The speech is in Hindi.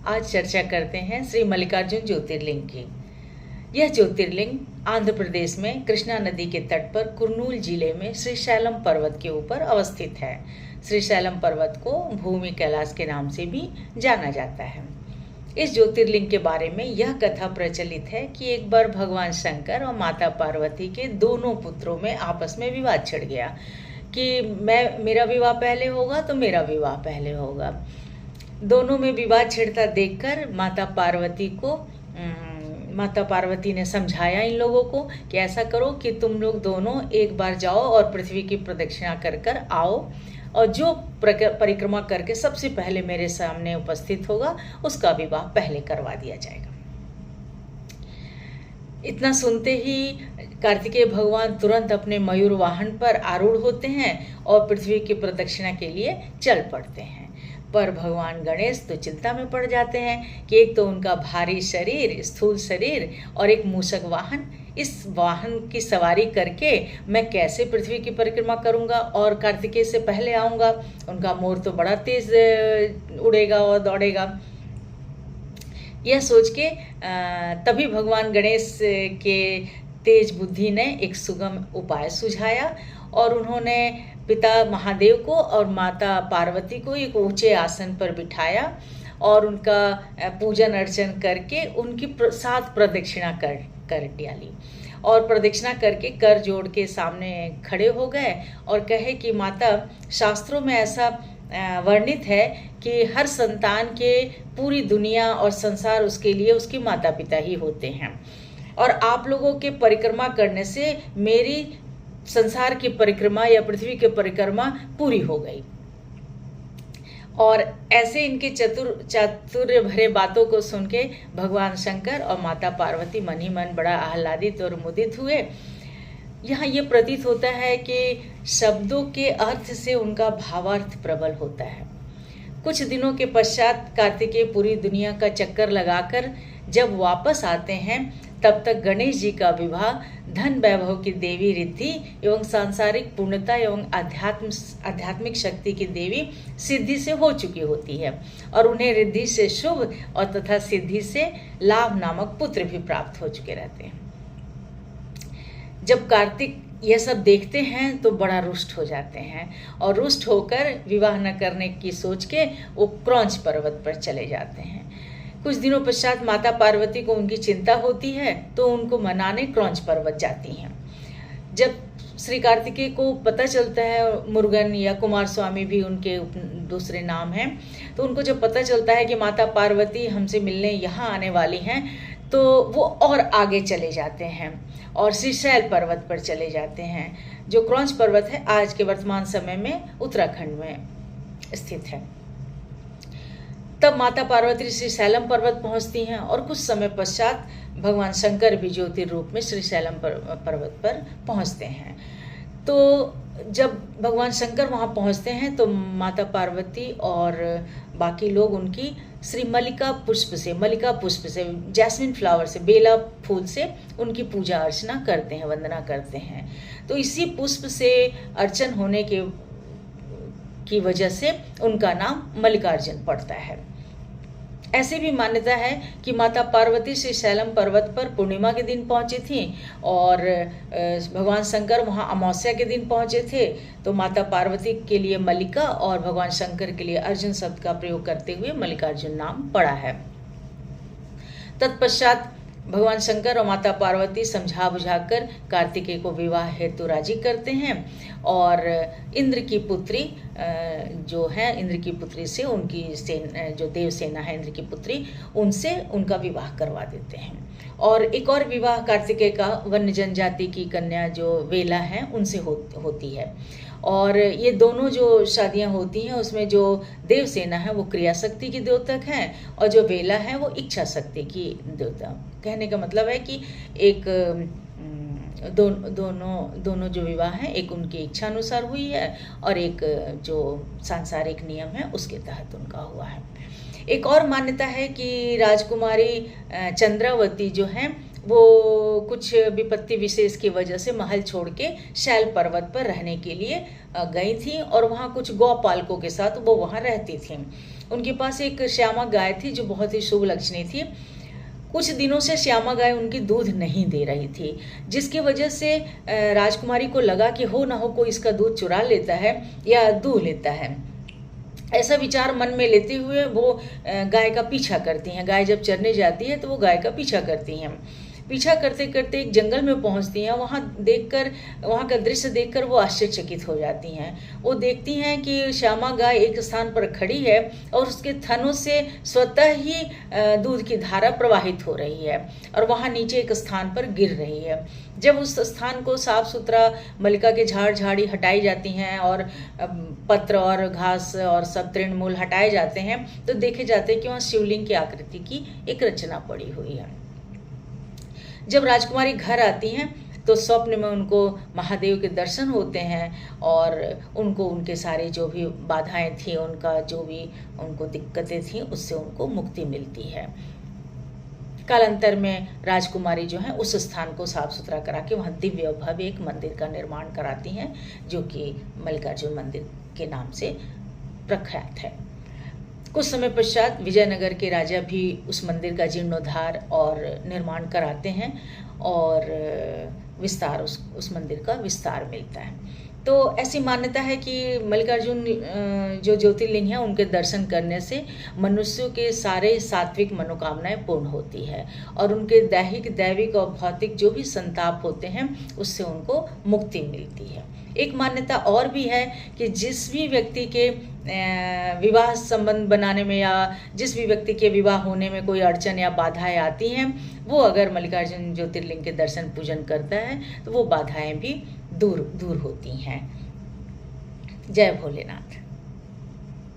आज चर्चा करते हैं श्री मल्लिकार्जुन ज्योतिर्लिंग की। यह ज्योतिर्लिंग आंध्र प्रदेश में कृष्णा नदी के तट पर कुर्नूल जिले में श्रीशैलम पर्वत के ऊपर अवस्थित है। श्रीशैलम पर्वत को भूमि कैलाश के नाम से भी जाना जाता है। इस ज्योतिर्लिंग के बारे में यह कथा प्रचलित है कि एक बार भगवान शंकर और माता पार्वती के दोनों पुत्रों में आपस में विवाद छिड़ गया कि मेरा विवाह पहले होगा तो मेरा विवाह पहले होगा। दोनों में विवाद छिड़ता देखकर माता पार्वती ने समझाया इन लोगों को कि ऐसा करो कि तुम लोग दोनों एक बार जाओ और पृथ्वी की प्रदक्षिणा कर कर आओ, और जो परिक्रमा करके सबसे पहले मेरे सामने उपस्थित होगा उसका विवाह पहले करवा दिया जाएगा। इतना सुनते ही कार्तिकेय भगवान तुरंत अपने मयूर वाहन पर आरूढ़ होते हैं और पृथ्वी की प्रदक्षिणा के लिए चल पड़ते हैं। पर भगवान गणेश तो चिंता में पड़ जाते हैं कि एक तो उनका भारी शरीर, स्थूल शरीर और एक मूषक वाहन, इस वाहन की सवारी करके मैं कैसे पृथ्वी की परिक्रमा करूंगा और कार्तिकेय से पहले आऊंगा। उनका मोर तो बड़ा तेज उड़ेगा और दौड़ेगा। यह सोच के तभी भगवान गणेश के तेज बुद्धि ने एक सुगम उपाय सुझाया और उन्होंने पिता महादेव को और माता पार्वती को एक ऊंचे आसन पर बिठाया और उनका पूजन अर्चन करके उनकी 7 प्रदक्षिणा कर डाली और प्रदक्षिणा करके कर जोड़ के सामने खड़े हो गए और कहे कि माता, शास्त्रों में ऐसा वर्णित है कि हर संतान के पूरी दुनिया और संसार उसके लिए उसके माता पिता ही होते हैं, और आप लोगों के परिक्रमा करने से मेरी संसार की परिक्रमा या पृथ्वी की परिक्रमा पूरी हो गई। और ऐसे इनके चातुर्य भरे बातों को सुन के भगवान शंकर और माता पार्वती मन ही मन बड़ा आह्लादित और मुदित हुए। यहाँ ये प्रतीत होता है कि शब्दों के अर्थ से उनका भावार्थ प्रबल होता है। कुछ दिनों के पश्चात कार्तिकेय पूरी दुनिया का चक्कर लगाकर जब वापस आते हैं, तब तक गणेश जी का विवाह धन वैभव की देवी रिद्धि एवं सांसारिक पूर्णता एवं आध्यात्मिक शक्ति की देवी सिद्धि से हो चुकी होती है, और उन्हें रिद्धि से शुभ और तथा सिद्धि से लाभ नामक पुत्र भी प्राप्त हो चुके रहते हैं। जब कार्तिक यह सब देखते हैं तो बड़ा रुष्ट हो जाते हैं और रुष्ट होकर विवाह न करने की सोच के वो क्रौंच पर्वत पर चले जाते हैं। कुछ दिनों पश्चात माता पार्वती को उनकी चिंता होती है तो उनको मनाने क्रौंच पर्वत जाती हैं। जब श्री कार्तिकेय को पता चलता है, मुरुगन या कुमार स्वामी भी उनके दूसरे नाम हैं, तो उनको जब पता चलता है कि माता पार्वती हमसे मिलने यहाँ आने वाली हैं, तो वो और आगे चले जाते हैं और श्रीशैल पर्वत पर चले जाते हैं, जो क्रौंच पर्वत है आज के वर्तमान समय में उत्तराखंड में स्थित है। तब माता पार्वती श्रीशैलम पर्वत पहुंचती हैं और कुछ समय पश्चात भगवान शंकर भी ज्योतिर रूप में श्रीशैलम पर्वत पर पहुंचते हैं। तो जब भगवान शंकर वहां पहुंचते हैं तो माता पार्वती और बाकी लोग उनकी श्री मल्लिका पुष्प से जैस्मिन फ्लावर से, बेला फूल से उनकी पूजा अर्चना करते हैं, वंदना करते हैं। तो इसी पुष्प से अर्चन होने की वजह से उनका नाम मल्लिकार्जुन पड़ता है। ऐसी भी मान्यता है कि माता पार्वती श्रीशैलम पर्वत पर पूर्णिमा के दिन पहुंची थी और भगवान शंकर वहां अमावस्या के दिन पहुंचे थे, तो माता पार्वती के लिए मल्लिका और भगवान शंकर के लिए अर्जुन शब्द का प्रयोग करते हुए मल्लिकार्जुन नाम पड़ा है। तत्पश्चात भगवान शंकर और माता पार्वती समझा बुझाकर कार्तिकेय को विवाह हेतु राजी करते हैं और इंद्र की पुत्री से उनकी जो देव सेना है इंद्र की पुत्री, उनसे उनका विवाह करवा देते हैं। और एक और विवाह कार्तिकेय का वन्य जनजाति की कन्या जो वेला है उनसे होती है। और ये दोनों जो शादियां होती हैं उसमें जो देव सेना है वो क्रिया शक्ति की द्योतक है और जो वेला है वो इच्छा शक्ति की द्योतक। कहने का मतलब है कि एक दोनों जो विवाह हैं, एक उनकी इच्छा अनुसार हुई है और एक जो सांसारिक नियम है उसके तहत उनका हुआ है। एक और मान्यता है कि राजकुमारी चंद्रावती जो हैं वो कुछ विपत्ति विशेष की वजह से महल छोड़ के शैल पर्वत पर रहने के लिए गई थी और वहाँ कुछ गौपालकों के साथ वो वहाँ रहती थी। उनके पास एक श्यामा गाय थी जो बहुत ही शुभ लक्षणी थी। कुछ दिनों से श्यामा गाय उनकी दूध नहीं दे रही थी, जिसकी वजह से राजकुमारी को लगा कि हो ना हो कोई इसका दूध चुरा लेता है या दूह लेता है। ऐसा विचार मन में लेते हुए वो गाय का पीछा करती हैं। गाय जब चरने जाती है तो वो गाय का पीछा करती हैं। पीछा करते करते एक जंगल में पहुंचती हैं। वहाँ का दृश्य देखकर वो आश्चर्यचकित हो जाती हैं। वो देखती हैं कि श्यामा गाय एक स्थान पर खड़ी है और उसके थनों से स्वतः ही दूध की धारा प्रवाहित हो रही है और वहाँ नीचे एक स्थान पर गिर रही है। जब उस स्थान को साफ सुथरा मलिका के झाड़ झाड़ी हटाई जाती हैं और पत्र और घास और सब तृणमूल हटाए जाते हैं तो देखे जाते हैं कि वहाँ शिवलिंग की आकृति की एक रचना पड़ी हुई है। जब राजकुमारी घर आती हैं तो स्वप्न में उनको महादेव के दर्शन होते हैं और उनको उनके सारे जो भी बाधाएं थी, उनका जो भी उनको दिक्कतें थी, उससे उनको मुक्ति मिलती है। कालांतर में राजकुमारी जो है उस स्थान को साफ सुथरा करा के वहाँ दिव्य भव्य एक मंदिर का निर्माण कराती हैं, जो कि मल्लिकार्जुन मंदिर के नाम से प्रख्यात है। कुछ समय पश्चात विजयनगर के राजा भी उस मंदिर का जीर्णोद्धार और निर्माण कराते हैं और विस्तार उस मंदिर का विस्तार मिलता है। तो ऐसी मान्यता है कि मल्लिकार्जुन जो ज्योतिर्लिंग है उनके दर्शन करने से मनुष्यों के सारे सात्विक मनोकामनाएं पूर्ण होती है और उनके दैहिक दैविक और भौतिक जो भी संताप होते हैं उससे उनको मुक्ति मिलती है। एक मान्यता और भी है कि जिस भी व्यक्ति के विवाह संबंध बनाने में या जिस भी व्यक्ति के विवाह होने में कोई अड़चन या बाधाएं आती हैं, वो अगर मल्लिकार्जुन ज्योतिर्लिंग के दर्शन पूजन करता है तो वो बाधाएं भी दूर होती हैं। जय भोलेनाथ।